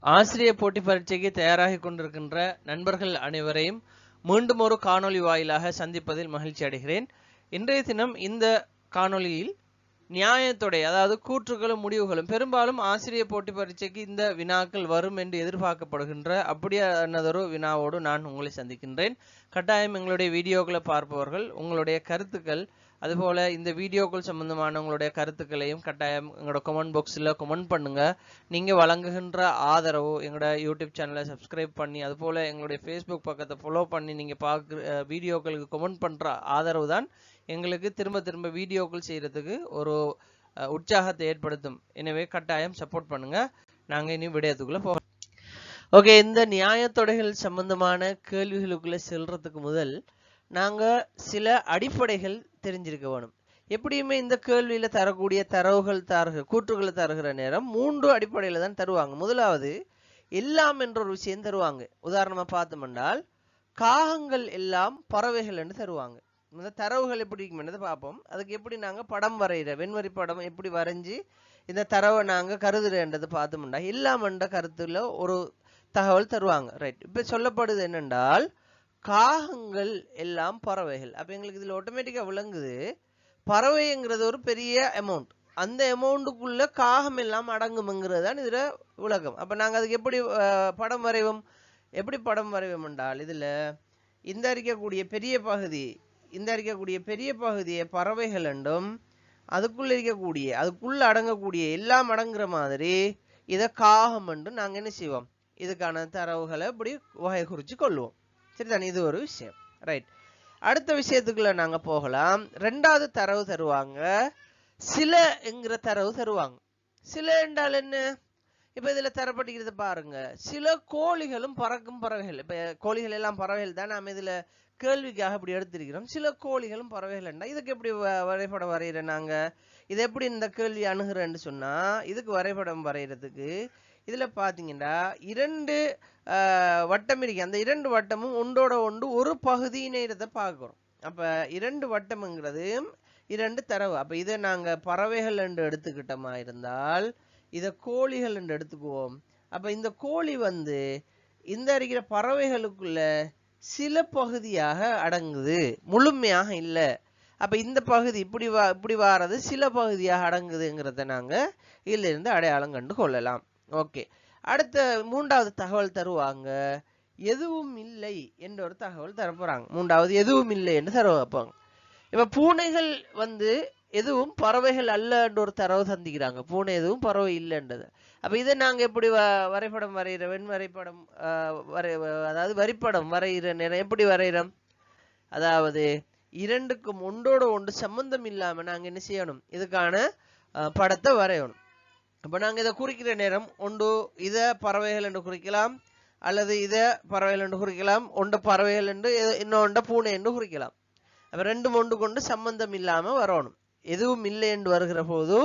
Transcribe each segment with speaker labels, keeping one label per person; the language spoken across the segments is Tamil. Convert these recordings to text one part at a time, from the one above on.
Speaker 1: ஆசிரியர் போட்டி பரீட்சைக்கு தயாராகி கொண்டிருக்கின்ற நண்பர்கள் அனைவரையும் மீண்டும் ஒரு காணொளி வாயிலாக சந்திப்பதில் மகிழ்ச்சி அடைகிறேன். இன்றைய தினம் இந்த காணொளியில் நியாயத்தொடை, அதாவது கூற்றுகளும் முடிவுகளும், பெரும்பாலும் ஆசிரியர் போட்டி பரீட்சைக்கு இந்த வினாக்கள் வரும் என்று எதிர்பார்க்கப்படுகின்ற அப்படியானதொரு வினாவோடு நான் உங்களை சந்திக்கின்றேன். கட்டாயம் எங்களுடைய வீடியோக்களை பார்ப்பவர்கள் உங்களுடைய கருத்துக்கள், அதுபோல இந்த வீடியோக்கள் சம்பந்தமான உங்களுடைய கருத்துக்களையும் கட்டாயம் எங்களோட கமெண்ட் பாக்ஸில் கமெண்ட் பண்ணுங்க. நீங்க வழங்குகின்ற ஆதரவு, எங்களோட யூடியூப் சேனலை சப்ஸ்கிரைப் பண்ணி, அதுபோல எங்களுடைய ஃபேஸ்புக் பக்கத்தை ஃபாலோ பண்ணி நீங்க பார்க்குற வீடியோக்களுக்கு கமெண்ட் பண்ற ஆதரவு தான் எங்களுக்கு திரும்ப திரும்ப வீடியோக்கள் செய்யறதுக்கு ஒரு உற்சாகத்தை ஏற்படுத்தும். எனவே கட்டாயம் சப்போர்ட் பண்ணுங்க. நாங்க இனி விடயத்துக்குள்ள போக. ஓகே, இந்த நியாயத்தொடைகள் சம்பந்தமான கேள்விகளுக்குள்ள செல்றதுக்கு முதல் நாங்க சில அடிப்படைகள் தெரிஞ்சிருக்க வேணும். எப்படியுமே இந்த கேள்வியில தரக்கூடிய கூற்றுகளை தருகிற நேரம் 3 அடிப்படையில தான் தருவாங்க. முதலாவது, எல்லாம் என்ற ஒரு விஷயம் தருவாங்க. உதாரணமா பார்த்தோம்னால், காகங்கள் எல்லாம் பறவைகள் என்று தருவாங்க. இந்த தரவுகள் எப்படி இருக்கும்ன்றதை பார்ப்போம். அதுக்கு எப்படி நாங்க படம் வரைகிற வெண்வரி படம் எப்படி வரைஞ்சி இந்த தரவை நாங்க கருதுறன்றது பார்த்தோம்னா, எல்லாம் என்ற கருத்துல ஒரு தகவல் தருவாங்க. ரைட். இப்ப சொல்லப்படுது என்னென்றால், காகங்கள் எல்லாம் பறவைகள். அப்ப எங்களுக்கு இதுல ஆட்டோமேட்டிக்கா விளங்குது, பறவைங்கிறது ஒரு பெரிய அமௌண்ட், அந்த அமௌண்ட்டுக்குள்ள காகம் எல்லாம் அடங்கும்ங்கிறது தான் இதுல உலகம். அப்ப நாங்க அதுக்கு எப்படி படம் வரைவோம்? எப்படி படம் வரைவோம் என்றால், இதுல இந்த இருக்கக்கூடிய பெரிய பகுதியை பறவைகள் என்றும், அதுக்குள்ள அடங்கக்கூடிய எல்லாம் அடங்குற மாதிரி இதை காகம் என்று நாங்க என்ன செய்வோம், இதுக்கான தரவுகளை இப்படி வகை குறிச்சு கொள்வோம். சரிதானே? இது ஒரு விஷயம். ரைட். அடுத்த விஷயத்துக்குள்ள நாங்க போகலாம். 2வது தரவு தருவாங்க, சில என்கிற தரவு தருவாங்க. சில என்றால் என்ன? இப்ப இதுல தரப்பட்டிருக்கிறது பாருங்க, சில கோழிகளும் பறக்கும் பறவைகள். இப்ப கோழிகள் எல்லாம் பறவைகள் தான், நாம இதுல கேள்விக்காக இப்படி எடுத்திருக்கிறோம். சில கோழிகளும் பறவைகள் என்றா இதுக்கு எப்படி வரைபடம் வரைகிறேன் நாங்க? இது எப்படி இந்த கேள்வி அணுகிறேன்னு சொன்னா, இதுக்கு வரைபடம் வரைகிறதுக்கு இதுல பாத்தீங்கன்னா 2 வட்டம் இருக்கு. அந்த 2 வட்டமும் ஒன்றோட ஒன்று ஒரு பகுதியினத்தை பார்க்கிறோம். அப்ப 2 வட்டம்ங்கிறது 2 தரவு. அப்ப இதை நாங்க பறவைகள் என்று எடுத்துக்கிட்டோமா இருந்தால், இத கோழிகள் என்று எடுத்துக்குவோம். அப்ப இந்த கோழி இந்த இருக்கிற பறவைகளுக்குள்ள சில பகுதியாக அடங்குது, முழுமையாக இல்ல. அப்ப இந்த பகுதி இப்படி வாரது சில பகுதியாக அடங்குதுங்கிறத நாங்க இதுல இருந்து அடையாளம் கண்டு கொள்ளலாம். ஓகே. அடுத்த 3வது தகவல் தருவாங்க, எதுவும் இல்லை என்ற ஒரு தகவல் தரப்போறாங்க. 3வது எதுவும் இல்லை என்று தர வைப்பாங்க. இப்ப பூனைகள் எதுவும் பறவைகள் அல்ல என்ற ஒரு தரவு தந்திக்கிறாங்க. பூனை எதுவும் பறவை இல்லைன்றது. அப்ப இதை நாங்க எப்படி வரைபடம் வரைகிற வெண்வரைபடம் அதாவது வரிப்படம் வரைகிற நேரம் எப்படி வரைகிறோம்? அதாவது 2க்கும் ஒன்றோட ஒன்று சம்பந்தம் இல்லாம நாங்க என்ன செய்யணும், இதுக்கான படத்தை வரையணும். அப்ப நாங்க இதை குறிக்கிற நேரம் ஒன்று இத பறவைகள் என்று குறிக்கலாம், அல்லது இத பறவைகள் என்று குறிக்கலாம், ஒன்று பறவைகள் என்று இன்னொண்ட பூனை என்று குறிக்கலாம். அப்ப 2ம் ஒன்று கொண்டு சம்பந்தம் இல்லாம வரணும். எதுவும் இல்லை என்று வருகிற போது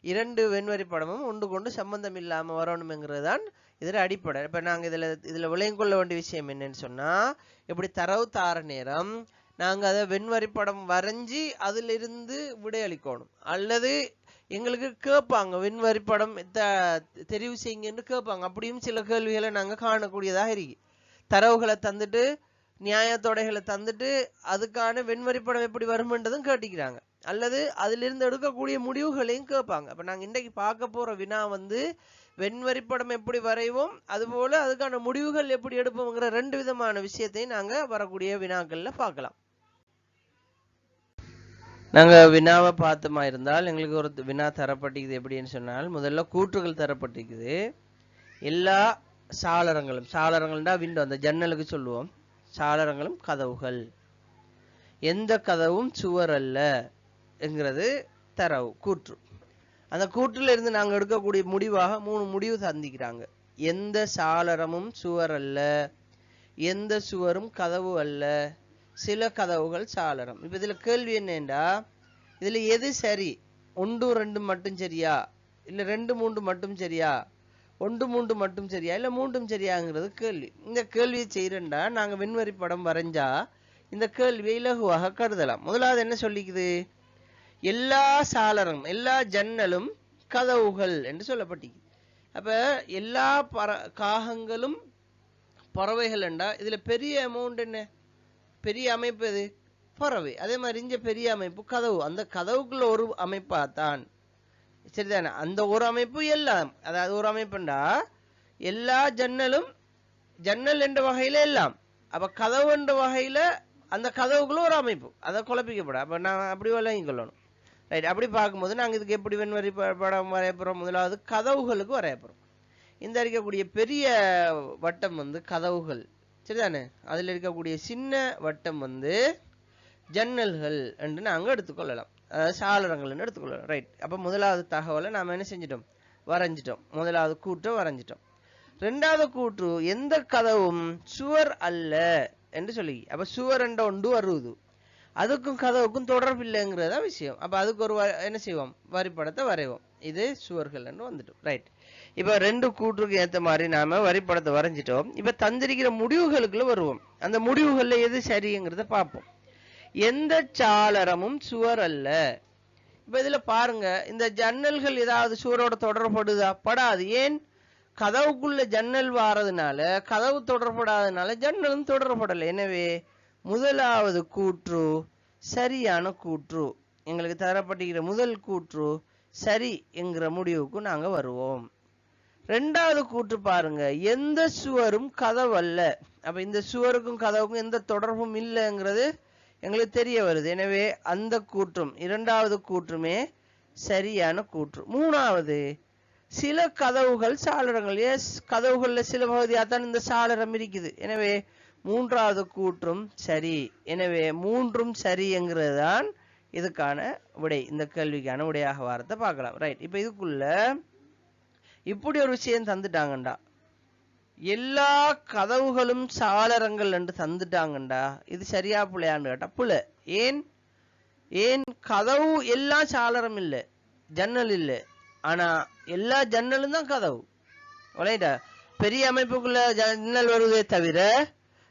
Speaker 1: 2 வெண்வரி படமும் ஒன்று கொண்டு சம்பந்தம் இல்லாம வரணும்ங்கிறது தான் இதுல அடிப்படை. இப்ப நாங்க இதுல விளையம் கொள்ள வேண்டிய விஷயம் என்னன்னு சொன்னா, இப்படி தரவு தார நேரம் நாங்க அதை வெண்வரி படம் வரைஞ்சி அதுல இருந்து விடையளிக்கணும். அல்லது எங்களுக்கு கேட்பாங்க, வெண்வரி படம் தெரிவு செய்யுங்கன்னு கேட்பாங்க. அப்படியும் சில கேள்விகளை நாங்க காணக்கூடியதாக இருக்கு. தரவுகளை தந்துட்டு, நியாயத்தொடைகளை தந்துட்டு, அதுக்கான வெண்வரி படம் எப்படி வரும்ன்றதும் கேட்டிக்கிறாங்க. அல்லது அதிலிருந்து எடுக்கக்கூடிய முடிவுகளையும் கேட்பாங்க. அப்ப நாங்க இன்றைக்கு பார்க்க போற வினா வெண்வரி படம் எப்படி வரைவோம், அதுபோல அதுக்கான முடிவுகள் எப்படி எடுப்போம்ங்கிற 2 விதமான விஷயத்தையும் நாங்க வரக்கூடிய வினாக்கள்ல பார்க்கலாம். நாங்க வினாவை பார்த்தோமா இருந்தால், எங்களுக்கு ஒரு வினா தரப்பட்டிருக்குது. எப்படின்னு சொன்னால், முதல்ல கூற்றுகள் தரப்பட்டிருக்குது. எல்லா சாளரங்கள்டா விண்டோ, அந்த ஜன்னலுக்கு சொல்லுவோம். சாளரங்களும் கதவுகள், எந்த கதவும் சுவர் அல்ல என்கிறது தரவு கூற்று. அந்த கூற்றுல இருந்து நாங்க எடுக்கக்கூடிய முடிவாக 3 முடிவு சந்திக்கிறாங்க. எந்த சாளரமும் சுவர் அல்ல, எந்த சுவரும் கதவு அல்ல, சில கதவுகள் சாளரம். இப்ப இதுல கேள்வி என்னன்னா, இதுல எது சரி? 1 2 மட்டும் சரியா, இல்ல 2 3 மட்டும் சரியா, 1 3 மட்டும் சரியா, இல்ல 3ம் சரியாங்கிறது கேள்வி. இந்த கேள்வியை செய்யறேன்டா நாங்க வெண்வரி படம் வரைஞ்சா இந்த கேள்வியை இலகுவாக கருதலாம். முதலாவது என்ன சொல்லிக்குது, எல்லா சாளரம் எல்லா ஜன்னலும் கதவுகள் என்று சொல்லப்பட்டிருக்கு. அப்ப எல்லா காகங்களும் பறவைகள் என்றா இதுல பெரிய அமௌண்ட் என்ன, பெரிய அமைப்பு எது, பறவை. அதே மாதிரி இங்க பெரிய அமைப்பு கதவு. அந்த கதவுக்குள்ள ஒரு அமைப்பா தான், சரிதானே? அந்த ஒரு அமைப்பு எல்லாம், அதாவது ஒரு அமைப்புண்டா எல்லா ஜன்னலும், ஜன்னல் என்ற வகையில எல்லாம். அப்ப கதவு என்ற வகையில அந்த கதவுக்குள்ள ஒரு அமைப்பு, அதை குழப்பிக்கப்பட. அப்ப நான் அப்படி விளங்கிக் கொள்ளணும். ரைட். அப்படி பார்க்கும்போது நாங்க இதுக்கு எப்படி வெண்வரி படம் வரைய போறோம்? முதலாவது கதவுகளுக்கு வரைய போறோம். இந்த இருக்கக்கூடிய பெரிய வட்டம் வந்து கதவுகள், சரிதானே? அதுல இருக்கக்கூடிய சின்ன வட்டம் வந்து ஜன்னல்கள் என்று நாங்க எடுத்துக்கொள்ளலாம், அதாவது சாளரங்கள் எடுத்துக்கொள்ளலாம். ரைட். அப்ப முதலாவது தகவலை நாம என்ன செஞ்சிட்டோம், வரைஞ்சிட்டோம். முதலாவது கூற்றை வரைஞ்சிட்டோம். ரெண்டாவது கூற்று, எந்த கதவும் சுவர் அல்ல என்று சொல்லி. அப்ப சுவர் என்ற ஒன்று வருவது, அதுக்கும் கதவுக்கும் தொடர்பு இல்லைங்கிறதா விஷயம். அப்ப அதுக்கு ஒரு என்ன செய்வோம், வரிப்படத்தை வரைவோம். இது சுவர்கள் என்று வந்துட்டோம். ரைட். இப்ப ரெண்டு கூற்றுக்கு ஏற்ற மாதிரி நாம வரிப்படத்தை வரைஞ்சிட்டோம். இப்ப தந்திருக்கிற முடிவுகளுக்குள்ள வருவோம். அந்த முடிவுகள்ல எது சரிங்கிறத பார்ப்போம். எந்த சாளரமும் சுவர் அல்ல. இப்ப இதுல பாருங்க, இந்த ஜன்னல்கள் ஏதாவது சுவரோட தொடர்படுதா? படாது. ஏன்? கதவுக்குள்ள ஜன்னல் வாரதுனால, கதவு தொடர்படாதனால ஜன்னலும் தொடர்படலை. எனவே முதலாவது கூற்று சரியான கூற்று. எங்களுக்கு தரப்பட்டிருக்கிற முதல் கூற்று சரி என்கிற முடிவுக்கு நாங்க வருவோம். ரெண்டாவது கூற்று பாருங்க, எந்த சுவரும் கதவு அல்ல. அப்ப இந்த சுவருக்கும் கதவுக்கும் எந்த தொடர்பும் இல்லைங்கிறது எங்களுக்கு தெரிய வருது. எனவே அந்த கூற்றும், இரண்டாவது கூற்றுமே சரியான கூற்று. மூணாவது, சில கதவுகள் சாளரங்கள். எஸ், கதவுகள்ல சில பகுதியாத்தான் இந்த சாளரம் இருக்குது. எனவே மூன்றாவது கூற்றும் சரி. எனவே மூன்றும் சரி என்கிறது தான் இதுக்கான விடை. இந்த கேள்விக்கான விடையாக வாரத்தை பார்க்கலாம். ரைட். இப்ப இதுக்குள்ள இப்படி ஒரு விஷயம் தந்துட்டாங்கண்டா, எல்லா கதவுகளும் சாளரங்கள் என்று தந்துட்டாங்கண்டா, இது சரியா பிள்ளையான்னு கேட்டா புல. ஏன்? ஏன் கதவு எல்லாம் சாளரம் இல்லை, ஜன்னல் இல்லை. ஆனா எல்லா ஜன்னலும் தான் கதவு. ரைட்டா? பெரிய அமைப்புக்குள்ள ஜன்னல் வருவதே தவிர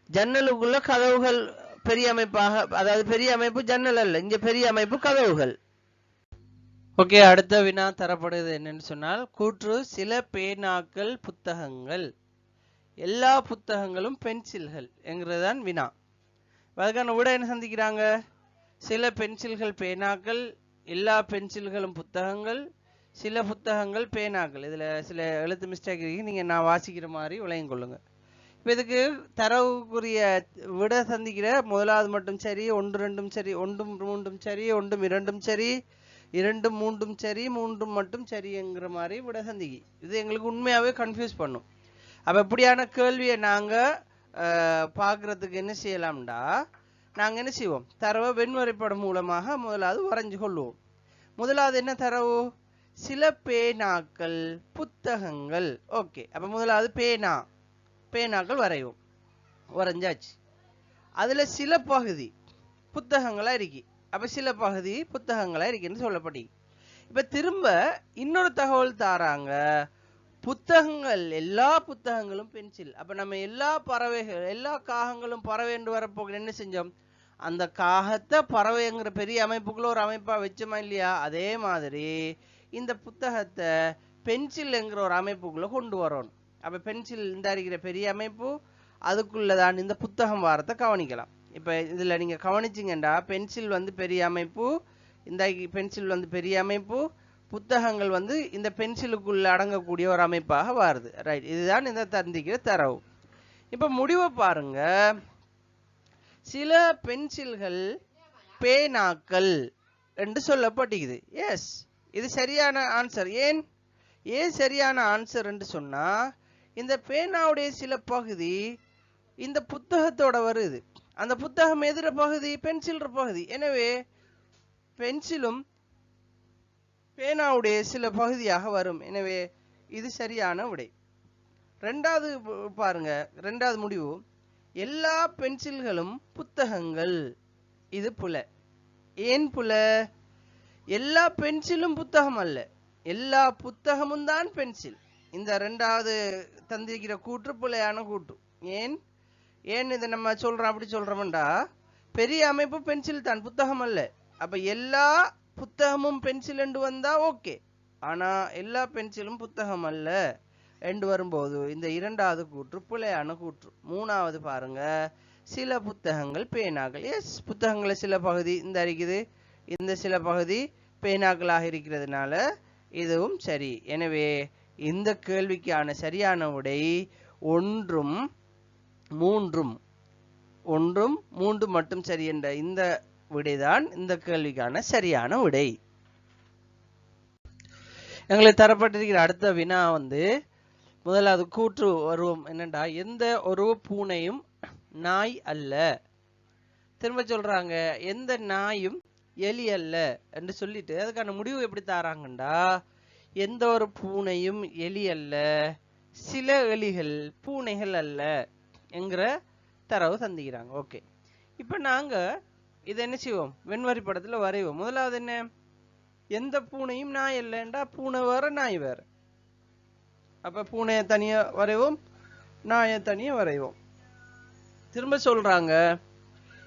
Speaker 1: ஜன்னலுக்குள்ள கதவுகள் பெரிய அமைப்பாக, அதாவது பெரிய அமைப்பு ஜன்னல் அல்ல, இங்க பெரிய அமைப்பு கதவுகள். ஓகே. அடுத்த வினா தரப்படுது என்னன்னு சொன்னால், கூற்று சில பேனாக்கள் புத்தகங்கள், எல்லா புத்தகங்களும் பென்சில்கள் என்கிறதான் வினா. அதுக்கான விட என்ன சந்திக்கிறாங்க, சில பென்சில்கள் பேனாக்கள், எல்லா பென்சில்களும் புத்தகங்கள், சில புத்தகங்கள் பேனாக்கள். இதுல சில எழுத்து மிஸ்டேக் இருக்கு, நீங்க நான் வாசிக்கிற மாதிரி விளங்கிக் கொள்ளுங்க. இப்ப இதுக்கு தரவுக்குரிய விட சந்திக்கிற முதலாவது மட்டும் சரி, ஒன்று ரெண்டும் சரி, ஒன்றும் மூன்றும் சரி, ஒன்றும் இரண்டும் சரி, இரண்டும் மூன்றும் சரி, மூன்றும் மட்டும் சரி என்கிற மாதிரி விட சந்திக்கி. இது எங்களுக்கு உண்மையாவே கன்ஃபியூஸ் பண்ணும். அப்ப இப்படியான கேள்வியை நாங்க பாக்குறதுக்கு என்ன செய்யலாம்டா, நாங்க என்ன செய்வோம், தரவை வெண்வரைப்படம் மூலமாக முதலாவது வரைஞ்சு கொள்வோம். முதலாவது என்ன தரவு, சில பேனாக்கள் புத்தகங்கள். ஓகே. அப்ப முதலாவது பேனாக்கள் வரைவோம். வரைஞ்சாச்சு. அதுல சில பகுதி புத்தகங்களா இருக்கு. அப்ப சில பகுதி புத்தகங்களா இருக்குன்னு சொல்லப்படி. இப்ப திரும்ப இன்னொரு தகவல் தாராங்க, புத்தகங்கள், எல்லா புத்தகங்களும் பென்சில். அப்ப நம்ம எல்லா பறவைகள், எல்லா காகங்களும் பறவை என்று வரப்போக என்ன செஞ்சோம், அந்த காகத்தை பறவைங்கிற பெரிய அமைப்புக்குள்ள ஒரு அமைப்பா வச்சோமா இல்லையா? அதே மாதிரி இந்த புத்தகத்தை பென்சில் என்கிற ஒரு அமைப்புக்குள்ள கொண்டு வரணும். அப்ப பென்சில் இந்த இருக்கிற பெரிய அமைப்பு, அதுக்குள்ளதான் இந்த புத்தகம் வாரத்தை கவனிக்கலாம். இப்ப இதுல நீங்க கவனிச்சிங்கண்டா, பென்சில் வந்து பெரிய அமைப்பு, இந்த பென்சில் வந்து பெரிய அமைப்பு, புத்தகங்கள் வந்து இந்த பென்சிலுக்குள்ள அடங்கக்கூடிய ஒரு அமைப்பாக வருது. ரைட். இதுதான் இந்த தந்திக்கிற தரவு. இப்ப முடிவை பாருங்க, சில பென்சில்கள் பேனாக்கள் என்று சொல்லப்பட்டிருக்குது. எஸ், இது சரியான ஆன்சர். ஏன் சரியான ஆன்சர் என்று சொன்னா, இந்த பேனாவுடைய சில பகுதி இந்த புத்தகத்தோட வருது. அந்த புத்தகம் எதிர பகுதி பென்சில் பகுதி. எனவே பென்சிலும் பேனாவுடைய சில பகுதியாக வரும். எனவே இது சரியான விடை. ரெண்டாவது பாருங்க, ரெண்டாவது முடிவு, எல்லா பென்சில்களும் புத்தகங்கள். இது புல. ஏன் புல? எல்லா பென்சிலும் புத்தகம் அல்ல, எல்லா புத்தகமும் தான் பென்சில். இந்த ரெண்டாவது தந்திருக்கிற கூற்று புலையான கூற்று. ஏன் இதை நம்ம சொல்றோம், அப்படி சொல்றோம்டா, பெரிய அமைப்பு பென்சில் தான், புத்தகம் அல்ல. அப்ப எல்லா புத்தகமும் பென்சில் என்று வந்தா ஓகே. ஆனா எல்லா பென்சிலும் புத்தகம் அல்ல. என்று வரும்போது இந்த இரண்டாவது கூற்று பிழையான கூற்று. மூணாவது பாருங்க, சில புத்தகங்கள் பேனாக்கள். எஸ், புத்தகங்களை சில பகுதி இந்த இருக்குது, இந்த சில பகுதி பேனாக்களாக இருக்கிறதுனால இதுவும் சரி. எனவே இந்த கேள்விக்கான சரியான விடை ஒன்றும் மூன்று மட்டும் சரி என்ற இந்த விடைதான் இந்த கேள்விக்கான சரியான விடை. எங்களுக்கு தரப்பட்டிருக்கிற அடுத்த வினா வந்து முதலாவது கூற்று வருவோம். என்னண்டா, எந்த ஒரு பூனையும் நாய் அல்ல. திரும்ப சொல்றாங்க, எந்த நாயும் எலி அல்ல என்று சொல்லிட்டு அதுக்கான முடிவு எப்படி தாராங்கண்டா, எந்த ஒரு பூனையும் எலி அல்ல, சில எலிகள் பூனைகள் அல்ல என்கிற தரவு தந்திக்கிறாங்க. ஓகே, இப்ப நாங்க இதை என்ன செய்வோம், வெண்வரி படத்துல வரைவோம். முதலாவது என்ன, எந்த பூனையும் நாய் இல்லைண்டா பூனை வேற நாய் வேற. அப்ப பூனையை தனியா வரைவோம், நாயை தனியா வரைவோம். திரும்ப சொல்றாங்க,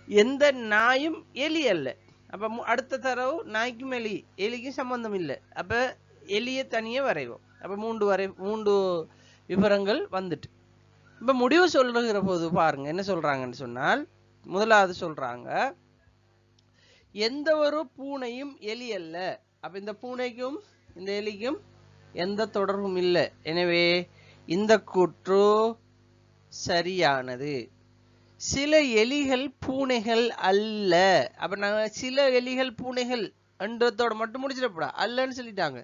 Speaker 1: எந்த நாயும் எலி அல்ல. அப்ப அடுத்த தரவு நாய்க்கும் எலிக்கும் சம்பந்தம் இல்லை. அப்ப எலியை தனியே வரைவோம். அப்ப மூன்று விவரங்கள் வந்துட்டு. இப்ப முடிவு சொல்லுகிற போது பாருங்க என்ன சொல்றாங்கன்னு சொன்னால், முதலாவது சொல்றாங்க, எந்த ஒரு பூனையும் எலி அல்ல. அப்ப இந்த பூனைக்கும் இந்த எலிக்கும் எந்த தொடர்பும் இல்லை. எனவே இந்த கூற்று சரியானது. சில எலிகள் பூனைகள் அல்ல. அப்ப நாங்க சில எலிகள் பூனைகள் என்றதோட மட்டும் முடிச்சிடப்படா, அல்லன்னு சொல்லிட்டாங்க.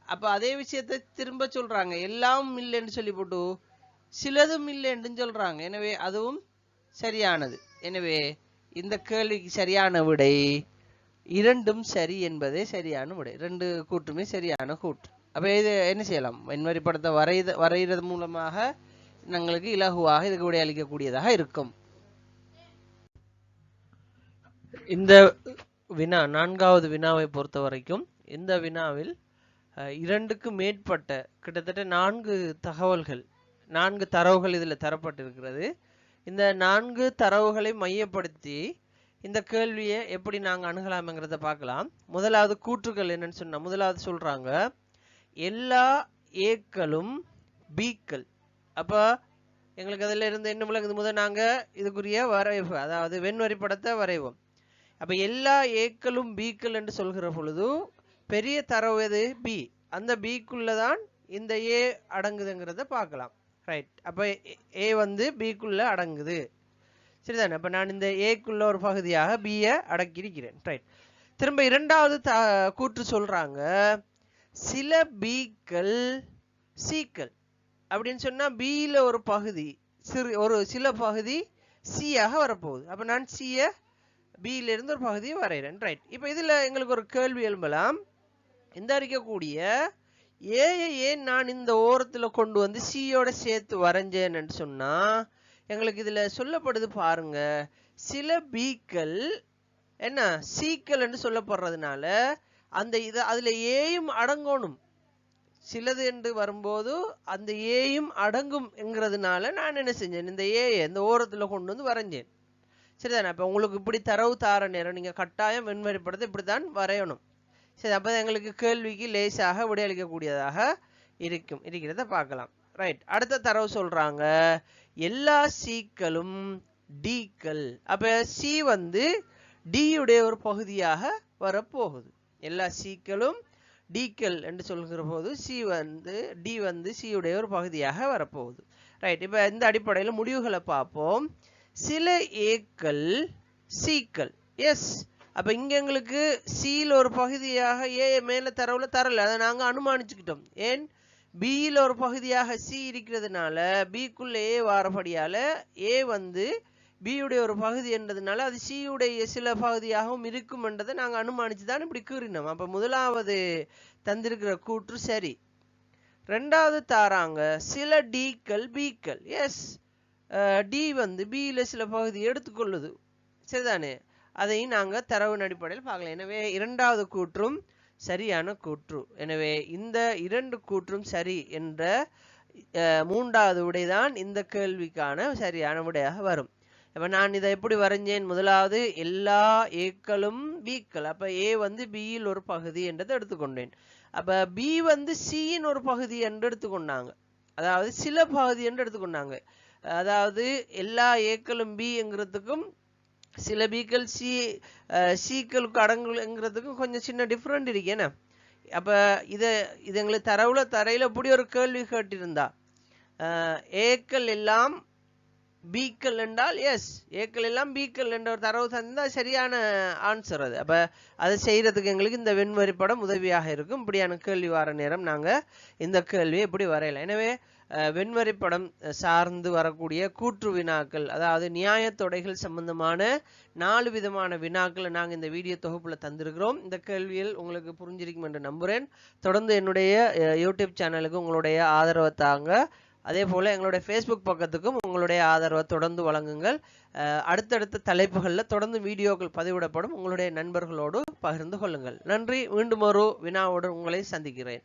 Speaker 1: அப்ப அதே விஷயத்தை திரும்ப சொல்றாங்க, எல்லாம் இல்லைன்னு சொல்லி போட்டு சிலதும் இல்லைன்னு சொல்றாங்க. எனவே அதுவும் சரியானது. எனவே இந்த கேள்விக்கு சரியான விடை இரண்டும் சரி என்பதே சரியான விடை. ரெண்டு கூற்றுமே சரியான கூற்று. அப்ப இது என்ன செய்யலாம், வெண்வரி படத்தை வரைகிறது மூலமாக எங்களுக்கு இலகுவாக இதுக்கு விடை அளிக்கக்கூடியதாக இருக்கும். இந்த வினா, நான்காவது வினாவை பொறுத்த வரைக்கும் இந்த வினாவில் இரண்டுக்கு மேற்பட்ட கிட்டத்தட்ட 4 தகவல்கள், 4 தரவுகள் இதில் தரப்பட்டிருக்கிறது. இந்த 4 தரவுகளை மையப்படுத்தி இந்த கேள்வியை எப்படி நாங்கள் அணுகலாம்ங்கிறத பார்க்கலாம். முதலாவது கூற்றுகள் என்னன்னு சொன்னா, முதலாவது சொல்றாங்க, எல்லா ஏக்களும் பீக்கள். அப்ப எங்களுக்கு அதுல இருந்து என்ன விளங்குது, முதல் நாங்க இதுக்குரிய வரைவு, அதாவது வெண்வரி படத்தை வரைவோம். அப்ப எல்லா ஏக்களும் பீக்கள் என்று சொல்கிற பொழுது பெரிய தரவு எது, பி. அந்த பிக்குள்ளதான் இந்த ஏ அடங்குதுங்கிறத பார்க்கலாம். ரைட். அப்ப ஏ வந்து பிக்குள்ள அடங்குது, சரிதானே. அப்ப நான் இந்த ஏக்குள்ள ஒரு பகுதியாக பியை அடக்கியிருக்கிறேன். ரைட். திரும்ப இரண்டாவது கூற்று சொல்றாங்க, சில பீக்கள் சீக்கள். அப்படின்னு சொன்னா பியில ஒரு பகுதி சில பகுதி சியாக வரப்போகுது. அப்ப நான் சிய பியில இருந்து ஒரு பகுதியை வரைகிறேன். ரைட். இப்ப இதுல எங்களுக்கு ஒரு கேள்வி எழும்பலாம், இந்த இருக்கக்கூடிய ஏன் நான் இந்த ஓரத்துல கொண்டு வந்து சியோட சேர்த்து வரைஞ்சேன்னு சொன்னா, எங்களுக்கு இதுல சொல்லப்படுது பாருங்க, சில பீக்கள் என்ன சீக்கள் என்று சொல்லப்படுறதுனால அந்த அதுல ஏயும் அடங்கணும். சிலது என்று வரும்போது அந்த ஏயும் அடங்கும் என்கிறதுனால நான் என்ன செஞ்சேன், இந்த இந்த ஓரத்துல கொண்டு வந்து வரைஞ்சேன். சரிதானே. அப்ப உங்களுக்கு இப்படி தரவு தார நேரம் நீங்க கட்டாயம் வெண்வரி படத்தை இப்படித்தான் வரையணும். சரி. அப்ப எங்களுக்கு கேள்விக்கு லேசாக விடையளிக்கக்கூடியதாக இருக்கிறத பார்க்கலாம். ரைட். அடுத்த தரவு சொல்றாங்க, எல்லா சீக்களும் டீக்கள். அப்ப சி வந்து டியுடைய ஒரு பகுதியாக வரப்போகுது. எல்லா சீக்களும் டீக்கள் என்று சொல்கிற போது டி வந்து சியுடைய ஒரு பகுதியாக வரப்போகுது. ரைட். இப்ப இந்த அடிப்படையில் முடிவுகளை பார்ப்போம். சில ஏக்கள் சீக்கள். எஸ். அப்ப இங்க எங்களுக்கு சியில் ஒரு பகுதியாக ஏ மேல தரவுல தரல, அதை நாங்க அனுமானிச்சுக்கிட்டோம். ஏன், பியில் ஒரு பகுதியாக சி இருக்கிறதுனால பிக்குள்ள ஏ வாரபடியால ஏ வந்து பியுடைய ஒரு பகுதி என்றதுனால அது சியுடைய சில பகுதியாகவும் இருக்கும் என்றதை நாங்க அனுமானிச்சுதான் இப்படி கூறினோம். அப்ப முதலாவது தந்திருக்கிற கூற்று சரி. ரெண்டாவது தாராங்க, சில டீக்கள் பீக்கள். எஸ், டி வந்து பியில சில பகுதி எடுத்துக்கொள்ளுது, சரிதானே. அதையும் நாங்க தரவின் அடிப்படையில் பார்க்கலாம். எனவே இரண்டாவது கூற்றும் சரியான கூற்று. எனவே இந்த இரண்டு கூற்றும் சரி என்ற மூன்றாவது விடைதான் இந்த கேள்விக்கான சரியான விடையாக வரும். அப்ப நான் இதை எப்படி வரைஞ்சேன், முதலாவது எல்லா ஏக்களும் பீக்கள். அப்ப ஏ வந்து பியில் ஒரு பகுதி என்றதை எடுத்துக்கொண்டேன். அப்ப பி வந்து சியின் ஒரு பகுதி என்று எடுத்துக்கொண்டாங்க. அதாவது சில பகுதி என்று எடுத்துக்கொண்டாங்க. அதாவது எல்லா ஏக்களும் பிங்கிறதுக்கும் சில பீக்கள் சீக்களுக்கு அடங்குங்கிறதுக்கும் கொஞ்சம் சின்ன டிஃப்ரெண்ட் இருக்கு என்ன. அப்ப இது எங்களுக்கு தரையில இப்படி ஒரு கேள்வி கேட்டிருந்தா ஏக்கள் எல்லாம் பீக்கள் என்றால் எஸ், ஏக்கள் எல்லாம் பீக்கள் என்ற ஒரு தரவு தந்தா சரியான ஆன்சர் அது. அப்ப அதை செய்யறதுக்கு எங்களுக்கு இந்த வெண்வரிப்படம் உதவியாக இருக்கும். இப்படியான கேள்வி வர நேரம் நாங்க இந்த கேள்வியை இப்படி வரையலாம். எனவே வெண்வரிப்படம் சார்ந்து வரக்கூடிய கூற்று வினாக்கள், அதாவது நியாய தொடைகள் சம்பந்தமான 4 விதமான வினாக்களை நாங்கள் இந்த வீடியோ தொகுப்புல தந்திருக்கிறோம். இந்த கேள்வியில் உங்களுக்கு புரிஞ்சிருக்கும் என்று நம்புறேன். தொடர்ந்து என்னுடைய யூடியூப் சேனலுக்கு உங்களுடைய ஆதரவை தாங்க. அதே போல எங்களுடைய ஃபேஸ்புக் பக்கத்துக்கும் உங்களுடைய ஆதரவை தொடர்ந்து வழங்குங்கள். அடுத்தடுத்த தலைப்புகளில் தொடர்ந்து வீடியோக்கள் பதிவிடப்படும். உங்களுடைய நண்பர்களோடு பகிர்ந்து கொள்ளுங்கள். நன்றி. மீண்டும் ஒரு வினாவோடு உங்களை சந்திக்கிறேன்.